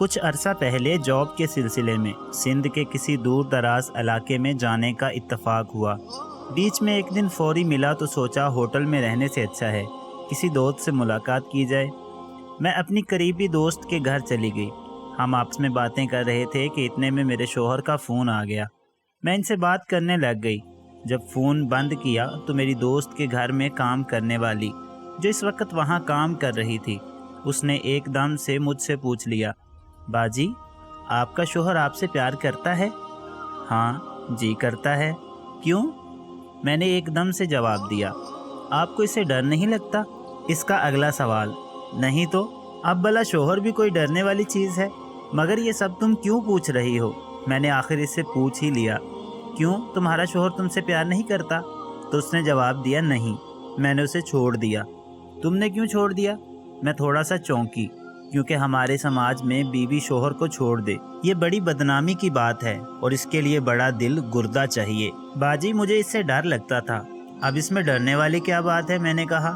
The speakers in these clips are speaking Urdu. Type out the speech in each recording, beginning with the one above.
کچھ عرصہ پہلے جاب کے سلسلے میں سندھ کے کسی دور دراز علاقے میں جانے کا اتفاق ہوا۔ بیچ میں ایک دن فوری ملا تو سوچا ہوٹل میں رہنے سے اچھا ہے کسی دوست سے ملاقات کی جائے۔ میں اپنی قریبی دوست کے گھر چلی گئی۔ ہم آپس میں باتیں کر رہے تھے کہ اتنے میں میرے شوہر کا فون آ گیا۔ میں ان سے بات کرنے لگ گئی۔ جب فون بند کیا تو میری دوست کے گھر میں کام کرنے والی جو اس وقت وہاں کام کر رہی تھی، اس نے ایک دم سے مجھ سے پوچھ لیا، باجی آپ کا شوہر آپ سے پیار کرتا ہے؟ ہاں جی کرتا ہے۔ کیوں؟ میں نے ایک دم سے جواب دیا، آپ کو اس سے ڈر نہیں لگتا؟ اس کا اگلا سوال، نہیں تو اب بھلا شوہر بھی کوئی ڈرنے والی چیز ہے؟ مگر یہ سب تم کیوں پوچھ رہی ہو؟ میں نے آخر اس سے پوچھ ہی لیا، کیوں تمہارا شوہر تم سے پیار نہیں کرتا؟ تو اس نے جواب دیا نہیں، میں نے اسے چھوڑ دیا۔ تم نے کیوں چھوڑ دیا؟ میں تھوڑا سا چونکی، کیونکہ ہمارے سماج میں بیوی شوہر کو چھوڑ دے یہ بڑی بدنامی کی بات ہے اور اس کے لیے بڑا دل گردہ چاہیے۔ باجی مجھے اس سے ڈر لگتا تھا، اب اس میں ڈرنے والی کیا بات ہے؟ میں نے کہا۔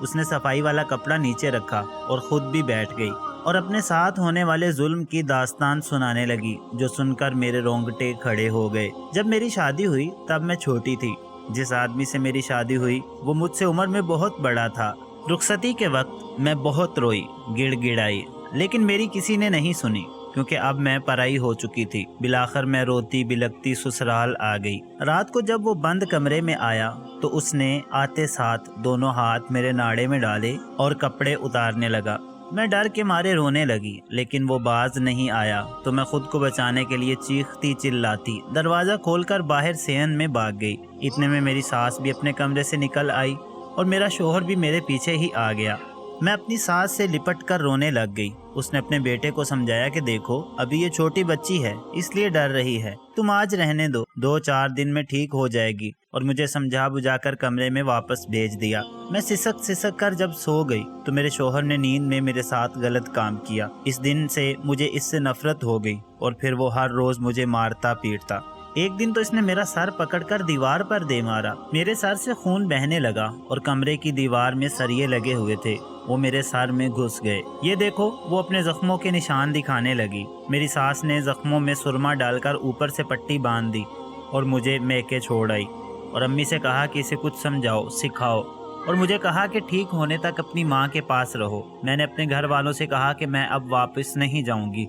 اس نے صفائی والا کپڑا نیچے رکھا اور خود بھی بیٹھ گئی اور اپنے ساتھ ہونے والے ظلم کی داستان سنانے لگی، جو سن کر میرے رونگٹے کھڑے ہو گئے۔ جب میری شادی ہوئی تب میں چھوٹی تھی۔ جس آدمی سے میری شادی ہوئی وہ مجھ سے عمر میں بہت بڑا تھا۔ رخصتی کے وقت میں بہت روئی، گڑ گڑائی، لیکن میری کسی نے نہیں سنی، کیونکہ اب میں پرائی ہو چکی تھی۔ بالآخر میں روتی بلکتی سسرال آ گئی۔ رات کو جب وہ بند کمرے میں آیا تو اس نے آتے ساتھ دونوں ہاتھ میرے ناڑے میں ڈالے اور کپڑے اتارنے لگا۔ میں ڈر کے مارے رونے لگی، لیکن وہ باز نہیں آیا تو میں خود کو بچانے کے لیے چیختی چلاتی دروازہ کھول کر باہر صحن میں بھاگ گئی۔ اتنے میں میری ساس بھی اپنے کمرے سے نکل آئی اور میرا شوہر بھی میرے پیچھے ہی آ گیا۔ میں اپنی ساس سے لپٹ کر رونے لگ گئی۔ اس نے اپنے بیٹے کو سمجھایا کہ دیکھو ابھی یہ چھوٹی بچی ہے اس لیے ڈر رہی ہے، تم آج رہنے دو، 2-4 دن میں ٹھیک ہو جائے گی، اور مجھے سمجھا بجھا کر کمرے میں واپس بھیج دیا۔ میں سسک کر جب سو گئی تو میرے شوہر نے نیند میں میرے ساتھ غلط کام کیا۔ اس دن سے مجھے اس سے نفرت ہو گئی اور پھر وہ ہر روز مجھے مارتا پیٹتا۔ ایک دن تو اس نے میرا سر پکڑ کر دیوار پر دے مارا۔ میرے سر سے خون بہنے لگا اور کمرے کی دیوار میں سریے لگے ہوئے تھے، وہ میرے سر میں گھس گئے۔ یہ دیکھو، وہ اپنے زخموں کے نشان دکھانے لگی۔ میری ساس نے زخموں میں سرما ڈال کر اوپر سے پٹی باندھ دی اور مجھے میکے چھوڑ آئی، اور امی سے کہا کہ اسے کچھ سمجھاؤ سکھاؤ، اور مجھے کہا کہ ٹھیک ہونے تک اپنی ماں کے پاس رہو۔ میں نے اپنے گھر والوں سے کہا کہ میں اب واپس نہیں جاؤں گی۔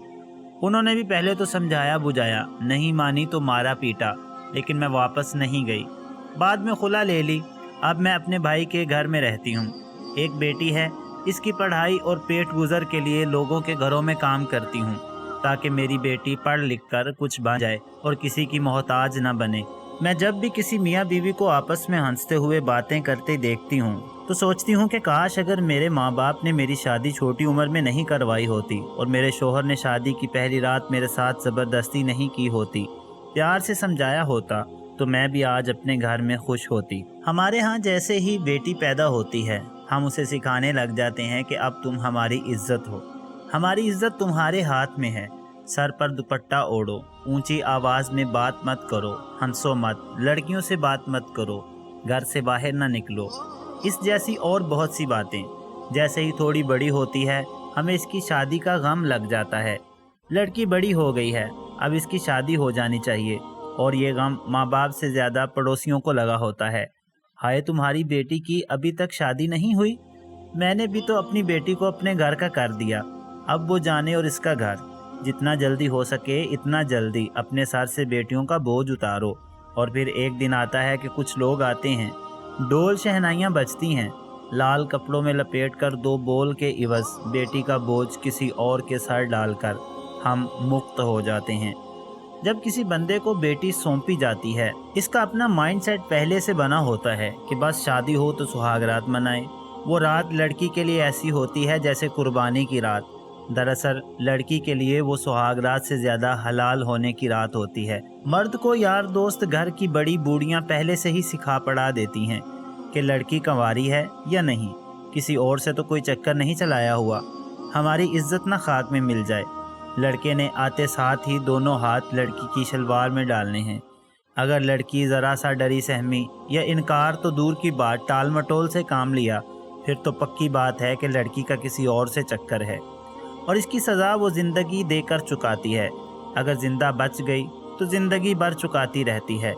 انہوں نے بھی پہلے تو سمجھایا بجھایا، نہیں مانی تو مارا پیٹا، لیکن میں واپس نہیں گئی۔ بعد میں خلا لے لی۔ اب میں اپنے بھائی کے گھر میں رہتی ہوں۔ ایک بیٹی ہے، اس کی پڑھائی اور پیٹ گزر کے لیے لوگوں کے گھروں میں کام کرتی ہوں، تاکہ میری بیٹی پڑھ لکھ کر کچھ بن جائے اور کسی کی محتاج نہ بنے۔ میں جب بھی کسی میاں بیوی کو آپس میں ہنستے ہوئے باتیں کرتے دیکھتی ہوں تو سوچتی ہوں کہ کاش اگر میرے ماں باپ نے میری شادی چھوٹی عمر میں نہیں کروائی ہوتی اور میرے شوہر نے شادی کی پہلی رات میرے ساتھ زبردستی نہیں کی ہوتی، پیار سے سمجھایا ہوتا، تو میں بھی آج اپنے گھر میں خوش ہوتی۔ ہمارے ہاں جیسے ہی بیٹی پیدا ہوتی ہے ہم اسے سکھانے لگ جاتے ہیں کہ اب تم ہماری عزت ہو، ہماری عزت تمہارے ہاتھ میں ہے، سر پر دوپٹہ اوڑھو، اونچی آواز میں بات مت کرو، ہنسو مت، لڑکیوں سے بات مت کرو، گھر سے باہر نہ نکلو، اس جیسی اور بہت سی باتیں۔ جیسے ہی تھوڑی بڑی ہوتی ہے ہمیں اس کی شادی کا غم لگ جاتا ہے، لڑکی بڑی ہو گئی ہے، اب اس کی شادی ہو جانی چاہیے، اور یہ غم ماں باپ سے زیادہ پڑوسیوں کو لگا ہوتا ہے۔ ہائے تمہاری بیٹی کی ابھی تک شادی نہیں ہوئی؟ میں نے بھی تو اپنی بیٹی کو اپنے گھر کا کر دیا، اب وہ جانے اور اس کا گھر۔ جتنا جلدی ہو سکے اتنا جلدی اپنے سر سے بیٹیوں کا بوجھ اتارو۔ اور پھر ایک دن آتا ہے کہ کچھ لوگ آتے ہیں، ڈول شہنائیاں بجتی ہیں، لال کپڑوں میں لپیٹ کر 2 بول کے عوض بیٹی کا بوجھ کسی اور کے سر ڈال کر ہم مکت ہو جاتے ہیں۔ جب کسی بندے کو بیٹی سونپی جاتی ہے اس کا اپنا مائنڈ سیٹ پہلے سے بنا ہوتا ہے کہ بس شادی ہو تو سہاگ رات منائے۔ وہ رات لڑکی کے لیے ایسی ہوتی ہے جیسے قربانی کی رات، دراصل لڑکی کے لیے وہ سہاگ رات سے زیادہ حلال ہونے کی رات ہوتی ہے۔ مرد کو یار دوست گھر کی بڑی بوڑھیاں پہلے سے ہی سکھا پڑھا دیتی ہیں کہ لڑکی کنواری ہے یا نہیں، کسی اور سے تو کوئی چکر نہیں چلایا ہوا، ہماری عزت نہ خاک میں مل جائے۔ لڑکے نے آتے ساتھ ہی دونوں ہاتھ لڑکی کی شلوار میں ڈالنے ہیں۔ اگر لڑکی ذرا سا ڈری سہمی یا انکار تو دور کی بات ٹال مٹول سے کام لیا، پھر تو پکی بات ہے کہ لڑکی کا کسی اور سے چکر ہے۔ اور اس کی سزا وہ زندگی دے کر چکاتی ہے۔ اگر زندہ بچ گئی تو زندگی بھر چکاتی رہتی ہے،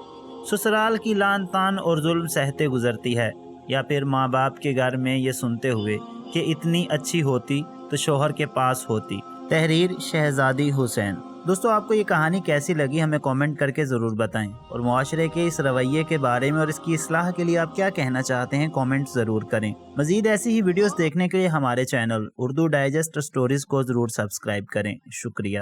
سسرال کی لعن طعن اور ظلم سہتے گزرتی ہے، یا پھر ماں باپ کے گھر میں یہ سنتے ہوئے کہ اتنی اچھی ہوتی تو شوہر کے پاس ہوتی۔ تحریر شہزادی حسین۔ دوستو، آپ کو یہ کہانی کیسی لگی ہمیں کامنٹ کر کے ضرور بتائیں، اور معاشرے کے اس رویے کے بارے میں اور اس کی اصلاح کے لیے آپ کیا کہنا چاہتے ہیں کامنٹ ضرور کریں۔ مزید ایسی ہی ویڈیوز دیکھنے کے لیے ہمارے چینل اردو ڈائجسٹ سٹوریز کو ضرور سبسکرائب کریں۔ شکریہ۔